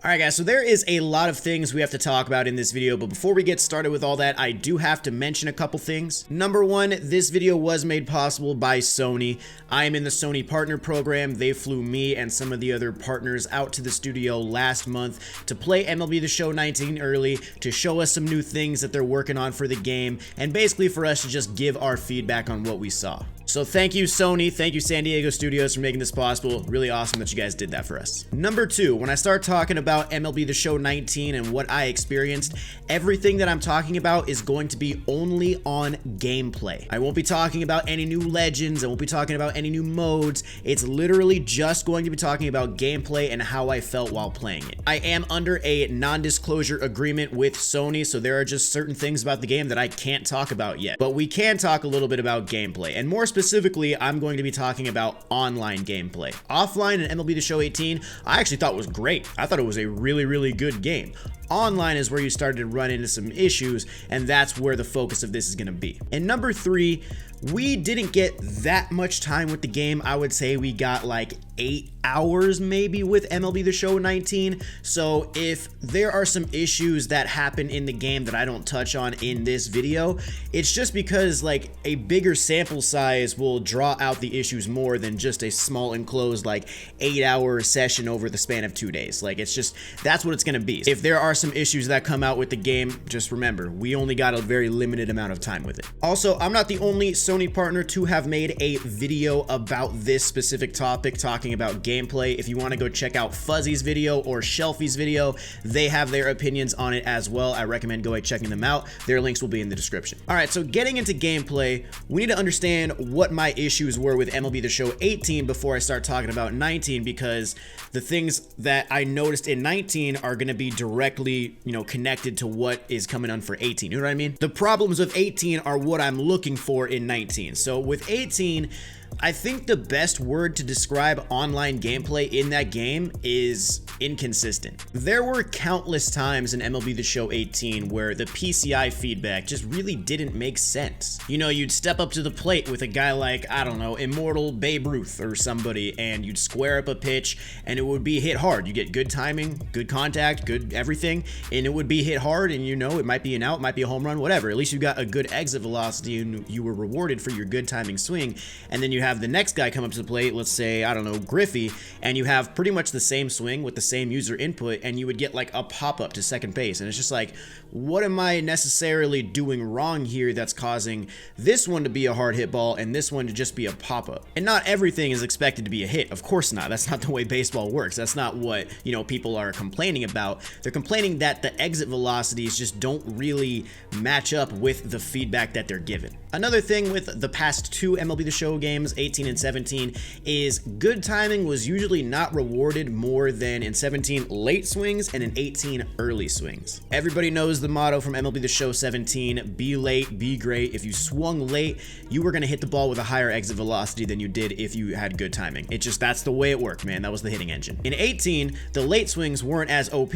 Alright guys, so there is a lot of things we have to talk about in this video, but before we get started with all that, I do have to mention a couple things. Number one, this video was made possible by Sony. I am in the Sony partner program. They flew me and some of the other partners out to the studio last month to play MLB The Show 19 early, to show us some new things that they're working on for the game, and basically for us to just give our feedback on what we saw. So thank you Sony, thank you San Diego Studios for making this possible. Really awesome that you guys did that for us. Number two, when I start talking about MLB The Show 19 and what I experienced, everything that I'm talking about is going to be only on gameplay. I won't be talking about any new legends, I won't be talking about any new modes. It's literally just going to be talking about gameplay and how I felt while playing it. I am under a non-disclosure agreement with Sony, so there are just certain things about the game that I can't talk about yet. But we can talk a little bit about gameplay, and more specifically, I'm going to be talking about online gameplay. Offline and MLB The Show 18, I actually thought was great. I thought it was a really good game. Online is where you started to run into some issues, and that's where the focus of this is going to be. And number three, we didn't get that much time with the game. I would say we got like 8 hours maybe with MLB The Show 19. So if there are some issues that happen in the game that I don't touch on in this video, it's just because like a bigger sample size will draw out the issues more than just a small enclosed like 8-hour session over the span of 2 days. Like it's just, that's what it's going to be. If there are some issues that come out with the game, just remember, we only got a very limited amount of time with it. Also, I'm not the only Sony partner to have made a video about this specific topic, talking about gameplay. If you want to go check out Fuzzy's video or Shelfie's video, they have their opinions on it as well. I recommend going checking them out. Their links will be in the description. All right, so getting into gameplay, we need to understand what my issues were with MLB The Show 18 before I start talking about 19, because the things that I noticed in 19 are going to be directly, connected to what is coming on for 18. You know what I mean? The problems with 18 are what I'm looking for in 19. So with 18, I think the best word to describe online gameplay in that game is inconsistent. There were countless times in MLB The Show 18 where the PCI feedback just really didn't make sense. You'd step up to the plate with a guy like, I don't know, Immortal Babe Ruth or somebody, and you'd square up a pitch and it would be hit hard. You get good timing, good contact, good everything, and it would be hit hard, and it might be an out, might be a home run, whatever. At least you got a good exit velocity and you were rewarded for your good timing swing. And then you have the next guy come up to the plate, let's say, I don't know, Griffey, and you have pretty much the same swing with the same user input, and you would get like a pop-up to second base. And it's just like, what am I necessarily doing wrong here that's causing this one to be a hard hit ball and this one to just be a pop-up? And not everything is expected to be a hit. Of course not. That's not the way baseball works. That's not what, people are complaining about. They're complaining that the exit velocities just don't really match up with the feedback that they're given. Another thing with the past two MLB The Show games, 18 and 17, is good timing was usually not rewarded more than in 17 late swings and in 18 early swings. Everybody knows the motto from MLB The Show 17, be late, be great. If you swung late, you were going to hit the ball with a higher exit velocity than you did if you had good timing. That's the way it worked, man. That was the hitting engine. In 18, the late swings weren't as OP,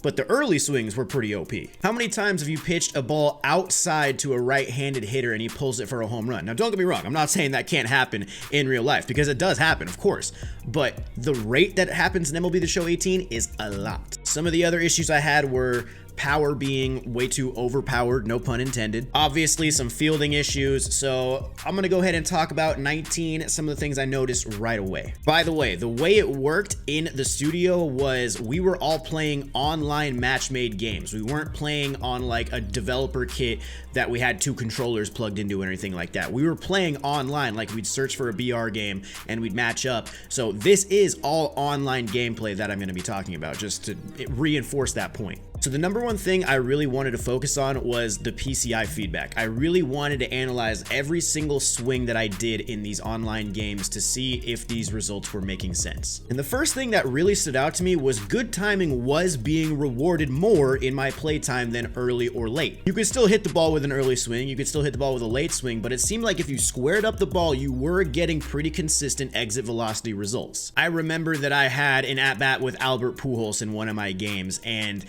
but the early swings were pretty OP. How many times have you pitched a ball outside to a right-handed hitter and he pulls it for a home run? Now, don't get me wrong. I'm not saying that can't happen in real life, because it does happen, of course, but the rate that happens in MLB The Show 18 is a lot. Some of the other issues I had were power being way too overpowered, no pun intended. Obviously some fielding issues, so I'm gonna go ahead and talk about 19, some of the things I noticed right away. By the way it worked in the studio was we were all playing online match-made games. We weren't playing on like a developer kit that we had 2 controllers plugged into and anything like that. We were playing online, like we'd search for a BR game and we'd match up. So this is all online gameplay that I'm gonna be talking about, just to reinforce that point. So the number one thing I really wanted to focus on was the PCI feedback. I really wanted to analyze every single swing that I did in these online games to see if these results were making sense. And the first thing that really stood out to me was good timing was being rewarded more in my playtime than early or late. You could still hit the ball with an early swing, you could still hit the ball with a late swing, but it seemed like if you squared up the ball, you were getting pretty consistent exit velocity results. I remember that I had an at-bat with Albert Pujols in one of my games, and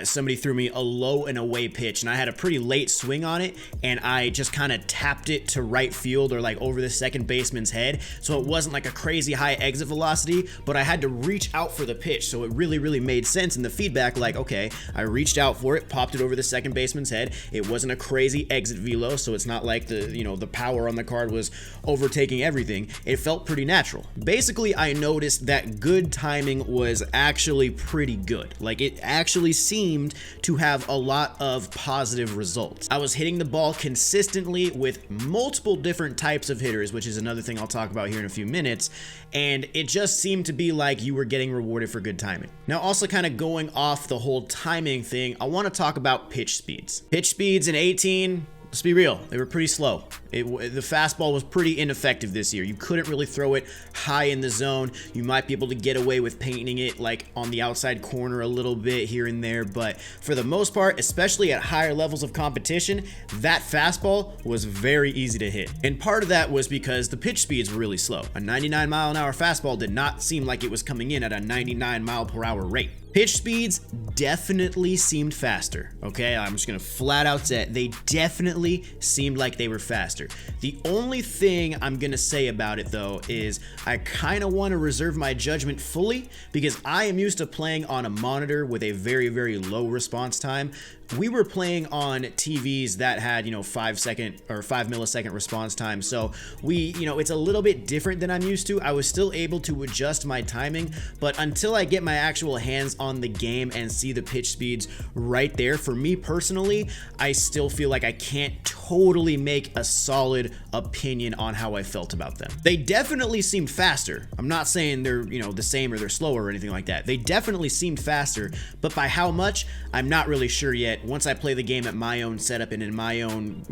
somebody somebody threw me a low and away pitch, and I had a pretty late swing on it, and I just kind of tapped it to right field, or like over the second baseman's head, so it wasn't like a crazy high exit velocity, but I had to reach out for the pitch, so it really made sense in the feedback. Like, okay, I reached out for it, popped it over the second baseman's head. It wasn't a crazy exit velo, so it's not like the, you know, the power on the card was overtaking everything. It felt pretty natural. Basically, I noticed that good timing was actually pretty good. Like, it actually seemed to have a lot of positive results. I was hitting the ball consistently with multiple different types of hitters, which is another thing I'll talk about here in a few minutes, and it just seemed to be like you were getting rewarded for good timing. Now, also kind of going off the whole timing thing, I want to talk about pitch speeds. Pitch speeds in 18, let's be real, they were pretty slow. The fastball was pretty ineffective this year. You couldn't really throw it high in the zone. You might be able to get away with painting it like on the outside corner a little bit here and there, but for the most part, especially at higher levels of competition, that fastball was very easy to hit. And part of that was because the pitch speeds were really slow. A 99-mile-an-hour fastball did not seem like it was coming in at a 99-mile-per-hour rate. Pitch speeds definitely seemed faster, okay? I'm just gonna flat out say it. They definitely seemed like they were faster. The only thing I'm gonna say about it, though, is I kind of want to reserve my judgment fully because I am used to playing on a monitor with a very low response time. We were playing on TVs that had, 5 millisecond response time. So it's a little bit different than I'm used to. I was still able to adjust my timing, but until I get my actual hands on the game and see the pitch speeds right there, for me personally, I still feel like I can't totally make a solid opinion on how I felt about them. They definitely seemed faster. I'm not saying they're, the same or they're slower or anything like that. They definitely seemed faster, but by how much, I'm not really sure yet. Once I play the game at my own setup and in my own,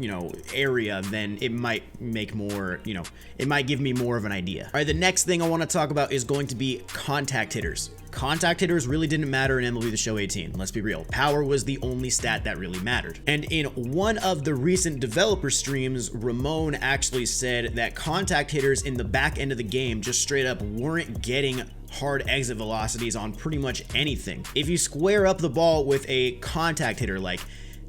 area, then it might make more, it might give me more of an idea. All right, the next thing I want to talk about is going to be contact hitters. Contact hitters really didn't matter in MLB The Show 18, let's be real. Power was the only stat that really mattered. And in one of the recent developer streams, Ramon actually said that contact hitters in the back end of the game just straight up weren't getting hard exit velocities on pretty much anything. If you square up the ball with a contact hitter like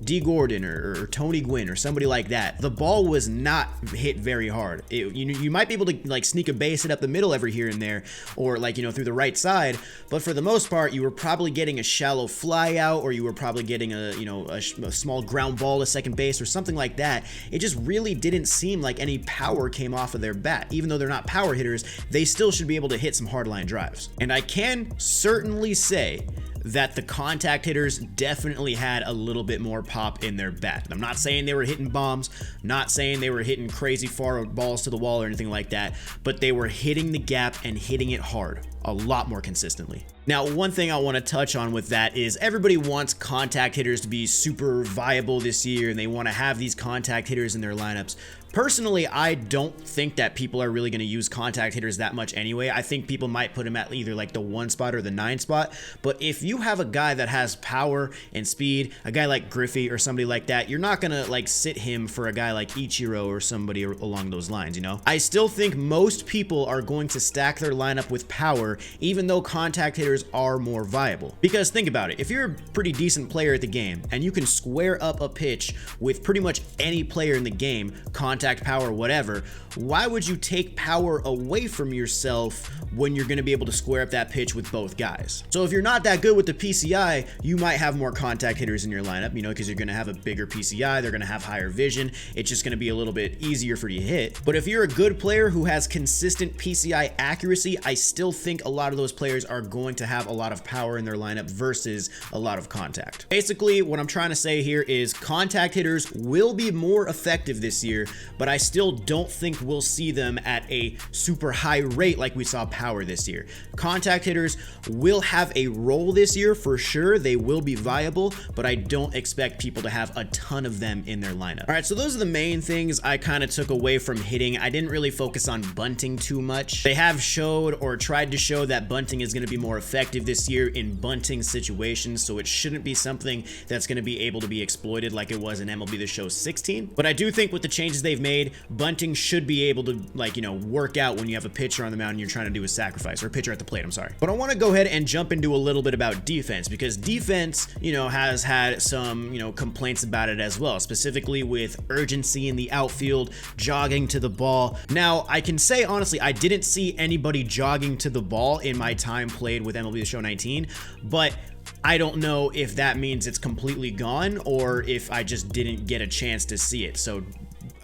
D. Gordon or Tony Gwynn or somebody like that, the ball was not hit very hard. You might be able to like sneak a base hit up the middle every here and there, or through the right side, but for the most part, you were probably getting a shallow fly out, or you were probably getting a small ground ball to second base or something like that. It just really didn't seem like any power came off of their bat. Even though they're not power hitters, they still should be able to hit some hard line drives. And I can certainly say that the contact hitters definitely had a little bit more pop in their bat. I'm not saying they were hitting bombs, not saying they were hitting crazy far balls to the wall or anything like that, but they were hitting the gap and hitting it hard a lot more consistently. Now, one thing I want to touch on with that is everybody wants contact hitters to be super viable this year, and they want to have these contact hitters in their lineups. Personally, I don't think that people are really going to use contact hitters that much anyway. I think people might put them at either like the 1 spot or the 9 spot. But if you have a guy that has power and speed, a guy like Griffey or somebody like that, you're not going to like sit him for a guy like Ichiro or somebody along those lines, I still think most people are going to stack their lineup with power, even though contact hitters are more viable. Because think about it, if you're a pretty decent player at the game and you can square up a pitch with pretty much any player in the game, contact, power, whatever, why would you take power away from yourself when you're going to be able to square up that pitch with both guys? So if you're not that good with the PCI, you might have more contact hitters in your lineup, because you're going to have a bigger PCI, they're going to have higher vision, it's just going to be a little bit easier for you to hit. But if you're a good player who has consistent PCI accuracy, I still think a lot of those players are going to have a lot of power in their lineup versus a lot of contact. Basically, what I'm trying to say here is contact hitters will be more effective this year, but I still don't think we'll see them at a super high rate like we saw power this year. Contact hitters will have a role this year for sure. They will be viable, but I don't expect people to have a ton of them in their lineup. All right, so those are the main things I kind of took away from hitting. I didn't really focus on bunting too much. They have showed or tried to show that bunting is going to be more effective this year in bunting situations, so it shouldn't be something that's going to be able to be exploited like it was in MLB The Show 16. But I do think with the changes they've made, bunting should be able to, like, you know, work out when you have a pitcher on the mound and you're trying to do a sacrifice, or a pitcher at the plate, I'm sorry. But I want to go ahead and jump into a little bit about defense, because defense, you know, has had some, you know, complaints about it as well, specifically with urgency in the outfield, jogging to the ball. Now, I can say honestly, I didn't see anybody jogging to the ball in my time played with MLB The Show 19, but I don't know if that means it's completely gone or if I just didn't get a chance to see it. So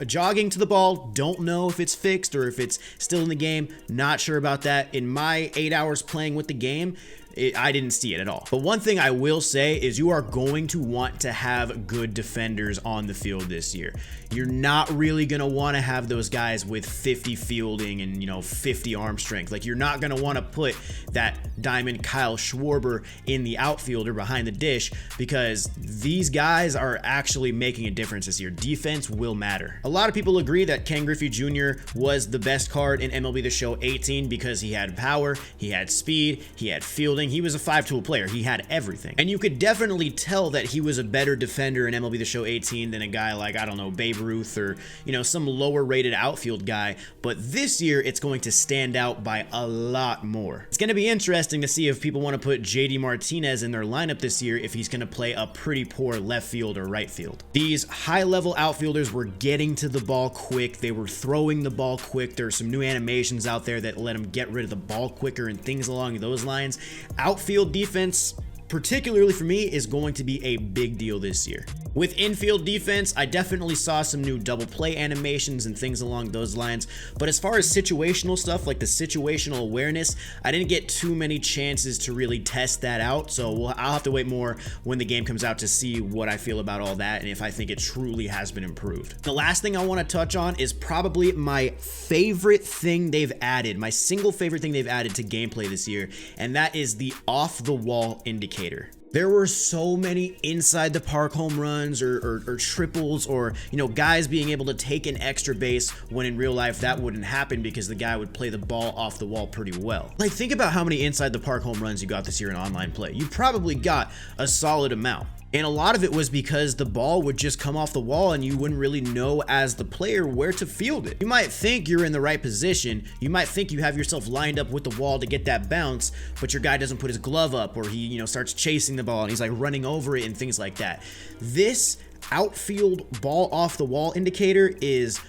jogging to the ball, don't know if it's fixed or if it's still in the game. Not sure about that. In my 8 hours playing with the game, I didn't see it at all. But one thing I will say is you are going to want to have good defenders on the field this year. You're not really going to want to have those guys with 50 fielding and, you know, 50 arm strength. Like, you're not going to want to put that diamond Kyle Schwarber in the outfielder behind the dish, because these guys are actually making a difference this year. Defense will matter. A lot of people agree that Ken Griffey Jr. was the best card in MLB The Show 18 because he had power, he had speed, he had fielding. He was a 5-tool player. He had everything. And you could definitely tell that he was a better defender in MLB The Show 18 than a guy like, I don't know, Babe Ruth or, you know, some lower rated outfield guy. But this year, it's going to stand out by a lot more. It's going to be interesting to see if people want to put JD Martinez in their lineup this year, if he's going to play a pretty poor left field or right field. These high-level outfielders were getting to the ball quick. They were throwing the ball quick. There are some new animations out there that let them get rid of the ball quicker and things along those lines. Outfield defense, particularly for me, is going to be a big deal this year. With infield defense, I definitely saw some new double play animations and things along those lines, but as far as situational stuff, like the situational awareness, I didn't get too many chances to really test that out, so I'll have to wait more when the game comes out to see what I feel about all that and if I think it truly has been improved. The last thing I want to touch on is probably my favorite thing they've added, my single favorite thing they've added to gameplay this year, and that is the off-the-wall indicator. There were so many inside the park home runs or triples, or, you know, guys being able to take an extra base when in real life that wouldn't happen because the guy would play the ball off the wall pretty well. Like, think about how many inside the park home runs you got this year in online play. You probably got a solid amount. And a lot of it was because the ball would just come off the wall and you wouldn't really know as the player where to field it. You might think you're in the right position. You might think you have yourself lined up with the wall to get that bounce, but your guy doesn't put his glove up, or he, you know, starts chasing the ball and he's like running over it and things like that. This outfield ball off the wall indicator is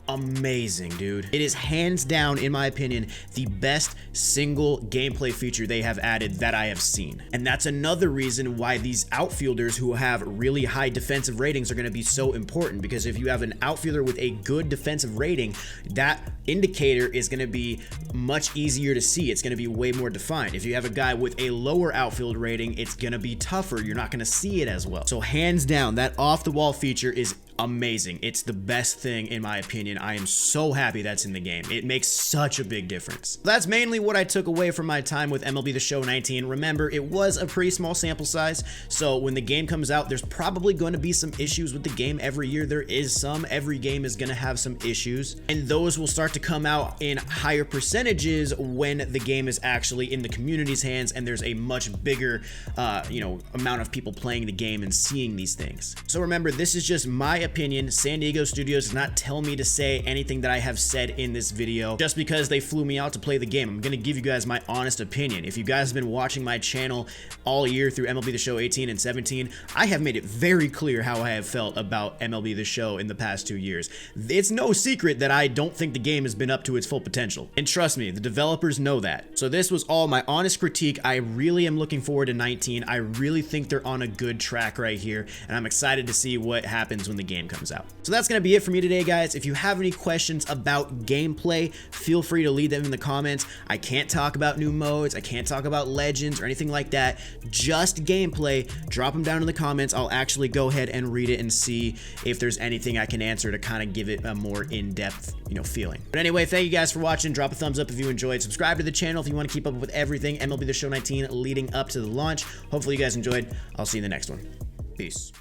amazing, dude. It is hands down, in my opinion, the best single gameplay feature they have added that I have seen. And that's another reason why these outfielders who have really high defensive ratings are going to be so important, because if you have an outfielder with a good defensive rating, that indicator is going to be much easier to see. It's going to be way more defined. If you have a guy with a lower outfield rating, it's going to be tougher. You're not going to see it as well. So hands down, that off the wall feature is amazing. It's the best thing in my opinion. I am so happy that's in the game. It makes such a big difference. That's mainly what I took away from my time with MLB The Show 19. Remember, it was a pretty small sample size, so when the game comes out, there's probably going to be some issues with the game every year. There is some. Every game is going to have some issues, and those will start to come out in higher percentages when the game is actually in the community's hands and there's a much bigger amount of people playing the game and seeing these things. So remember, this is just my opinion. San Diego Studios does not tell me to say anything that I have said in this video just because they flew me out to play the game. I'm gonna give you guys my honest opinion. If you guys have been watching my channel all year through MLB The Show 18 and 17, I have made it very clear how I have felt about MLB The Show in the past 2 years. It's no secret that I don't think the game has been up to its full potential, and trust me, the developers know that. So this was all my honest critique. I really am looking forward to 19. I really think they're on a good track right here, and I'm excited to see what happens when the game comes out. So that's gonna be it for me today, guys. If you have any questions about gameplay, feel free to leave them in the comments. I can't talk about new modes, I can't talk about legends or anything like that, just gameplay. Drop them down in the comments. I'll actually go ahead and read it and see if there's anything I can answer to kind of give it a more in-depth, feeling. But anyway, thank you guys for watching. Drop a thumbs up if you enjoyed. Subscribe to the channel if you want to keep up with everything MLB The Show 19 leading up to the launch. Hopefully you guys enjoyed. I'll see you in the next one. Peace.